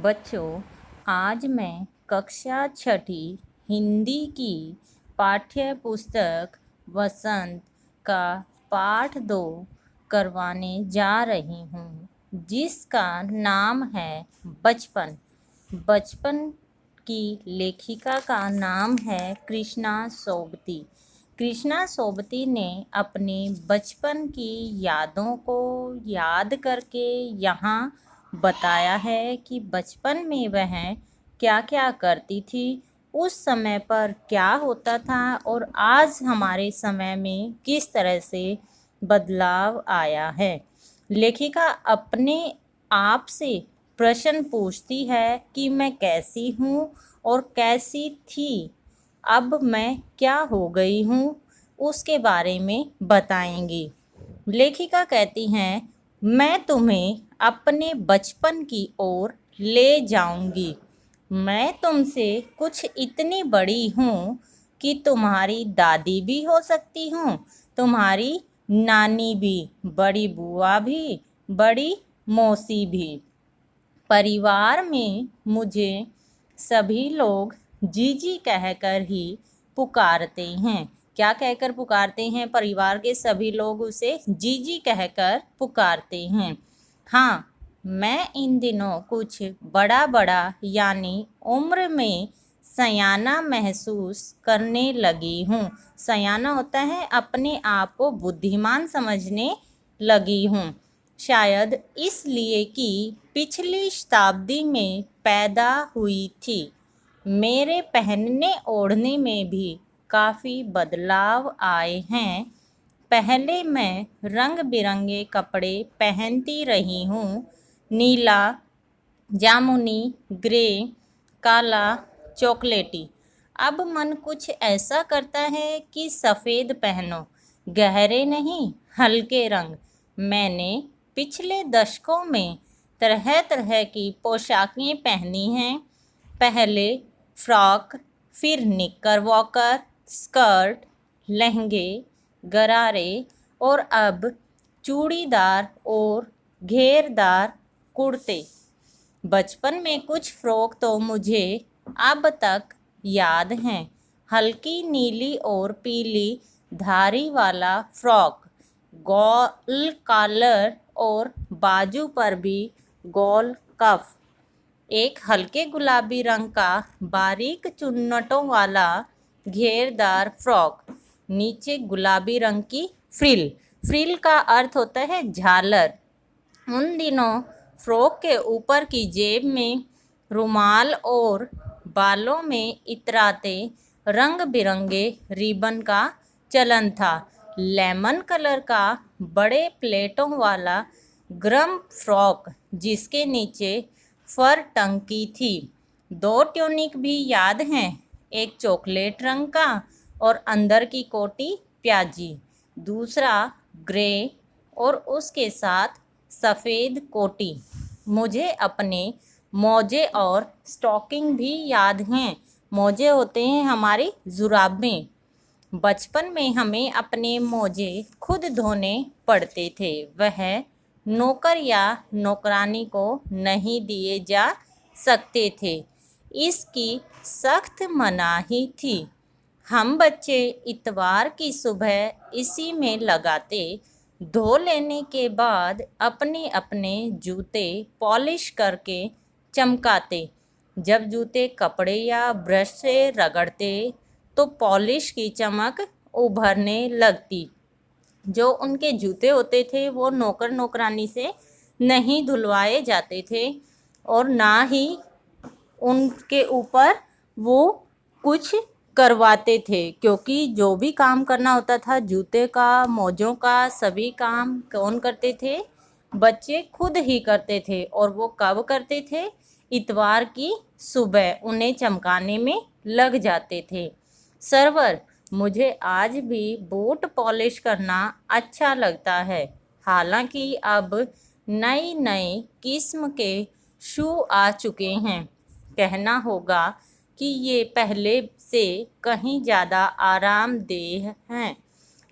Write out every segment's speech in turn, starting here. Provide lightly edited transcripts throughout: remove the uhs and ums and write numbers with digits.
बच्चों, आज मैं कक्षा छठी हिंदी की पाठ्य पुस्तक वसंत का पाठ 2 करवाने जा रही हूँ, जिसका नाम है बचपन। बचपन की लेखिका का नाम है कृष्णा सोबती। कृष्णा सोबती ने अपने बचपन की यादों को याद करके यहाँ बताया है कि बचपन में वह क्या क्या करती थी, उस समय पर क्या होता था और आज हमारे समय में किस तरह से बदलाव आया है। लेखिका अपने आप से प्रश्न पूछती है कि मैं कैसी हूँ और कैसी थी, अब मैं क्या हो गई हूँ, उसके बारे में बताएंगी। लेखिका कहती हैं, मैं तुम्हें अपने बचपन की ओर ले जाऊंगी। मैं तुमसे कुछ इतनी बड़ी हूँ कि तुम्हारी दादी भी हो सकती हूँ, तुम्हारी नानी भी, बड़ी बुआ भी, बड़ी मौसी भी। परिवार में मुझे सभी लोग जीजी कहकर ही पुकारते हैं। क्या कहकर पुकारते हैं? परिवार के सभी लोग उसे जीजी कहकर पुकारते हैं। हाँ, मैं इन दिनों कुछ बड़ा बड़ा यानी उम्र में सयाना महसूस करने लगी हूँ। सयाना होता है अपने आप को बुद्धिमान समझने लगी हूँ। शायद इसलिए कि पिछली शताब्दी में पैदा हुई थी। मेरे पहनने ओढ़ने में भी काफ़ी बदलाव आए हैं। पहले मैं रंग बिरंगे कपड़े पहनती रही हूँ, नीला, जामुनी, ग्रे, काला, चॉकलेटी। अब मन कुछ ऐसा करता है कि सफ़ेद पहनो, गहरे नहीं, हल्के रंग। मैंने पिछले दशकों में तरह तरह की पोशाकें पहनी हैं। पहले फ्रॉक, फिर निक्कर वॉकर, स्कर्ट, लहंगे, गरारे और अब चूड़ीदार और घेरदार कुर्ते। बचपन में कुछ फ्रॉक तो मुझे अब तक याद हैं। हल्की नीली और पीली धारी वाला फ्रॉक, गोल कॉलर और बाजू पर भी गोल कफ। एक हल्के गुलाबी रंग का बारीक चुन्नटों वाला घेरदार फ्रॉक, नीचे गुलाबी रंग की फ्रिल। फ्रिल का अर्थ होता है झालर। उन दिनों फ्रॉक के ऊपर की जेब में रुमाल और बालों में इतराते रंग बिरंगे रिबन का चलन था। लेमन कलर का बड़े प्लेटों वाला ग्रम फ्रॉक, जिसके नीचे फर टंकी थी। 2 ट्यूनिक भी याद हैं, एक चॉकलेट रंग का और अंदर की कोटी प्याजी, दूसरा ग्रे और उसके साथ सफ़ेद कोटी। मुझे अपने मोजे और स्टॉकिंग भी याद हैं। मोजे होते हैं हमारी जुराबें। बचपन में हमें अपने मोजे खुद धोने पड़ते थे। वह नौकर या नौकरानी को नहीं दिए जा सकते थे, इसकी सख्त मनाही थी। हम बच्चे इतवार की सुबह इसी में लगाते। धो लेने के बाद अपने अपने जूते पॉलिश करके चमकाते। जब जूते कपड़े या ब्रश से रगड़ते तो पॉलिश की चमक उभरने लगती। जो उनके जूते होते थे वो नौकर नौकरानी से नहीं धुलवाए जाते थे और ना ही उनके ऊपर वो कुछ करवाते थे, क्योंकि जो भी काम करना होता था जूते का, मोजों का, सभी काम कौन करते थे? बच्चे खुद ही करते थे। और वो कब करते थे? इतवार की सुबह उन्हें चमकाने में लग जाते थे। सर्वर, मुझे आज भी बूट पॉलिश करना अच्छा लगता है। हालांकि अब नई नई किस्म के शू आ चुके हैं। कहना होगा कि ये पहले से कहीं ज़्यादा आरामदेह हैं,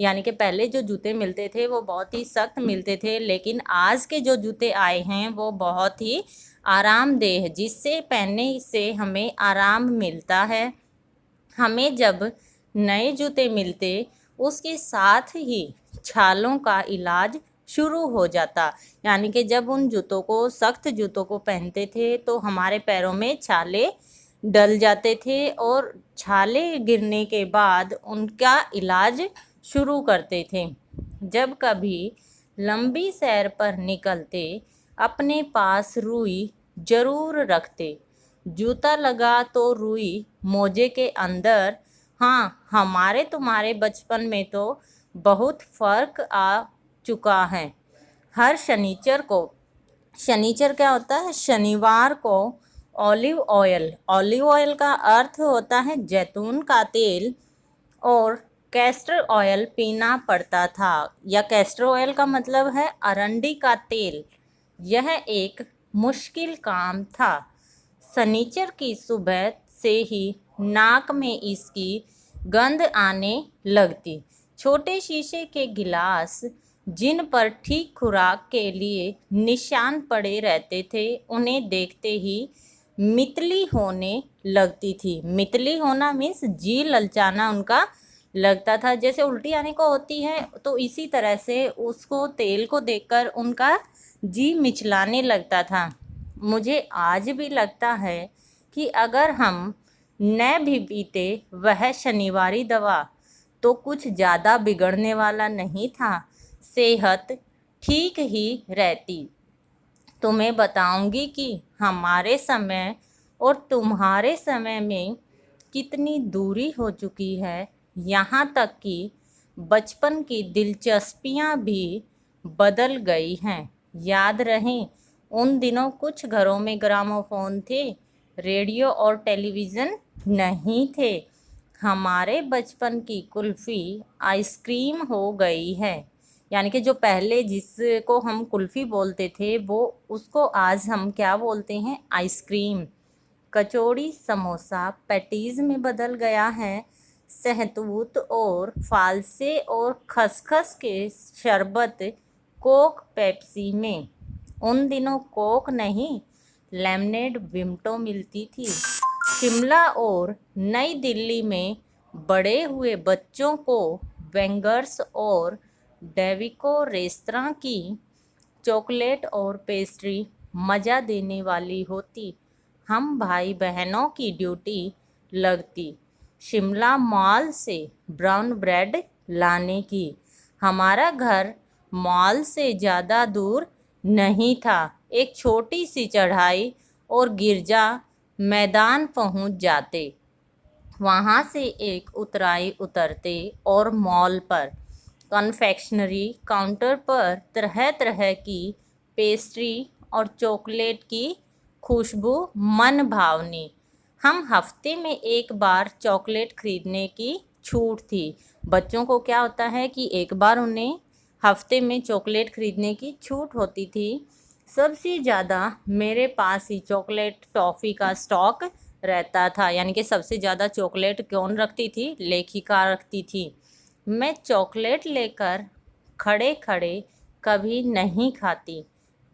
यानी कि पहले जो जूते मिलते थे वो बहुत ही सख्त मिलते थे, लेकिन आज के जो जूते आए हैं वो बहुत ही आरामदेह, जिससे पहनने से हमें आराम मिलता है। हमें जब नए जूते मिलते उसके साथ ही छालों का इलाज शुरू हो जाता, यानी कि जब उन जूतों को, सख्त जूतों को पहनते थे तो हमारे पैरों में छाले डल जाते थे और छाले गिरने के बाद उनका इलाज शुरू करते थे। जब कभी लंबी सैर पर निकलते अपने पास रुई जरूर रखते, जूता लगा तो रुई मोजे के अंदर। हाँ, हमारे तुम्हारे बचपन में तो बहुत फर्क आ चुका है। हर शनिचर को, शनिचर क्या होता है, शनिवार को ऑलिव ऑयल का अर्थ होता है जैतून का तेल, और कैस्टर ऑयल पीना पड़ता था, या कैस्टर ऑयल का मतलब है अरंडी का तेल। यह एक मुश्किल काम था। शनिचर की सुबह से ही नाक में इसकी गंध आने लगती। छोटे शीशे के गिलास जिन पर ठीक खुराक के लिए निशान पड़े रहते थे, उन्हें देखते ही मितली होने लगती थी। मितली होना मीन्स जी ललचाना उनका लगता था, जैसे उल्टी आने को होती है, तो इसी तरह से उसको तेल को देखकर उनका जी मिचलाने लगता था। मुझे आज भी लगता है कि अगर हम न भी पीते वह शनिवारी दवा तो कुछ ज़्यादा बिगड़ने वाला नहीं था, सेहत ठीक ही रहती। तुम्हें बताऊंगी कि हमारे समय और तुम्हारे समय में कितनी दूरी हो चुकी है, यहाँ तक कि बचपन की दिलचस्पियाँ भी बदल गई हैं। याद रहें, उन दिनों कुछ घरों में ग्रामोफोन थे, रेडियो और टेलीविज़न नहीं थे। हमारे बचपन की कुल्फ़ी आइसक्रीम हो गई है, यानी कि जो पहले जिसको हम कुल्फ़ी बोलते थे वो, उसको आज हम क्या बोलते हैं, आइसक्रीम। कचौड़ी समोसा पैटीज़ में बदल गया है। सहतूत और फालसे और खसखस के शरबत कोक पेप्सी में। उन दिनों कोक नहीं, लेमनेड विम्टो मिलती थी। शिमला और नई दिल्ली में बड़े हुए बच्चों को वेंगर्स और डेविको रेस्तरां की चॉकलेट और पेस्ट्री मज़ा देने वाली होती। हम भाई बहनों की ड्यूटी लगती शिमला मॉल से ब्राउन ब्रेड लाने की। हमारा घर मॉल से ज़्यादा दूर नहीं था, एक छोटी सी चढ़ाई और गिरजा मैदान पहुंच जाते। वहां से एक उतराई उतरते और मॉल पर कन्फेक्शनरी काउंटर पर तरह तरह की पेस्ट्री और चॉकलेट की खुशबू मन भावनी। हम हफ्ते में एक बार चॉकलेट खरीदने की छूट थी। बच्चों को क्या होता है कि एक बार उन्हें हफ्ते में चॉकलेट खरीदने की छूट होती थी। सबसे ज़्यादा मेरे पास ही चॉकलेट टॉफ़ी का स्टॉक रहता था, यानी कि सबसे ज़्यादा चॉकलेट कौन रखती थी, लेखिका रखती थी। मैं चॉकलेट लेकर खड़े खड़े कभी नहीं खाती,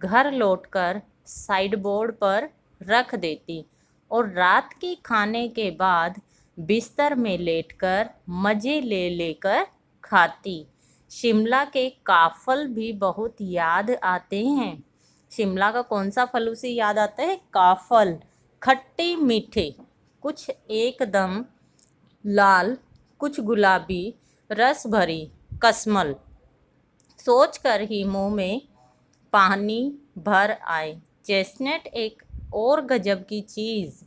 घर लौटकर साइड बोर्ड पर रख देती और रात के खाने के बाद बिस्तर में लेटकर मज़े ले लेकर खाती। शिमला के काफ़ल भी बहुत याद आते हैं। शिमला का कौन सा फल उसे याद आता है, काफ़ल। खट्टे मीठे, कुछ एकदम लाल, कुछ गुलाबी, रस भरी कसमल, सोच कर ही मुंह में पानी भर आए। चेस्टनट एक और गजब की चीज़।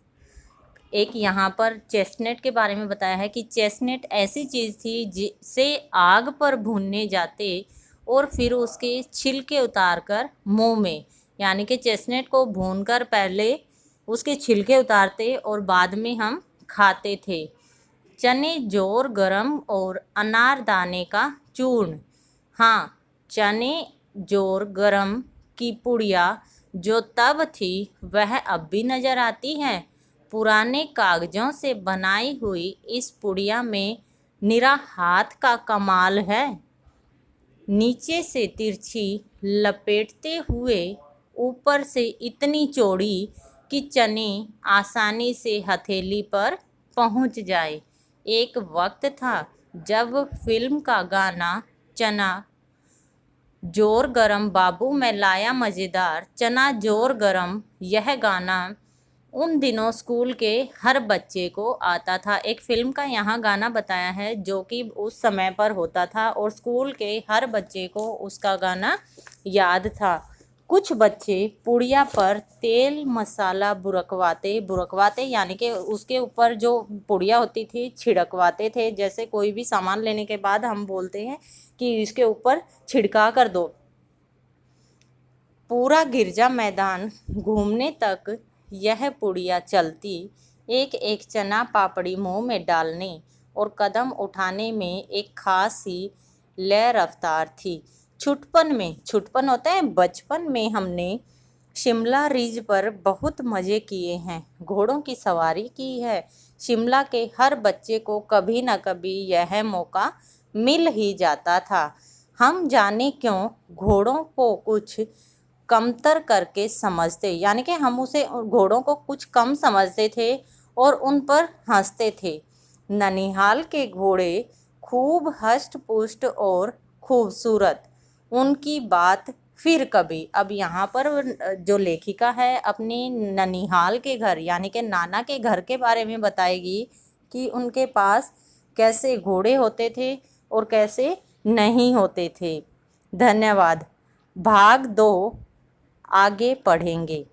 एक यहाँ पर चेस्टनट के बारे में बताया है कि चेस्टनट ऐसी चीज़ थी जिसे आग पर भूनने जाते और फिर उसके छिलके उतार कर मुँह में, यानी कि चेस्टनट को भूनकर पहले उसके छिलके उतारते और बाद में हम खाते थे। चने जोर गरम और अनारदाने का चूर्ण। हाँ, चने जोर गरम की पुड़िया जो तब थी वह अब भी नज़र आती है। पुराने कागज़ों से बनाई हुई इस पुड़िया में निरा हाथ का कमाल है। नीचे से तिरछी लपेटते हुए ऊपर से इतनी चौड़ी कि चने आसानी से हथेली पर पहुंच जाए। एक वक्त था जब फिल्म का गाना चना जोर गरम बाबू मैं लाया मज़ेदार चना जोर गरम, यह गाना उन दिनों स्कूल के हर बच्चे को आता था। एक फिल्म का यहाँ गाना बताया है जो कि उस समय पर होता था और स्कूल के हर बच्चे को उसका गाना याद था। कुछ बच्चे पुड़िया पर तेल मसाला बुरकवाते बुरकवाते यानी कि उसके ऊपर जो पुड़िया होती थी छिड़कवाते थे। जैसे कोई भी सामान लेने के बाद हम बोलते हैं कि इसके ऊपर छिड़का कर दो। पूरा गिरजा मैदान घूमने तक यह पुड़िया चलती, एक एक चना पापड़ी मुंह में डालने और कदम उठाने में एक खास ही लय रफ्तार थी। छुटपन होता है बचपन में हमने शिमला रिज पर बहुत मज़े किए हैं, घोड़ों की सवारी की है। शिमला के हर बच्चे को कभी न कभी यह मौका मिल ही जाता था। हम जाने क्यों घोड़ों को कुछ कमतर करके समझते, यानी कि हम उसे घोड़ों को कुछ कम समझते थे और उन पर हंसते थे। ननिहाल के घोड़े खूब हष्ट पुष्ट और खूबसूरत, उनकी बात फिर कभी। अब यहाँ पर जो लेखिका है अपनी ननिहाल के घर यानी कि नाना के घर के बारे में बताएगी कि उनके पास कैसे घोड़े होते थे और कैसे नहीं होते थे। धन्यवाद। भाग 2 आगे पढ़ेंगे।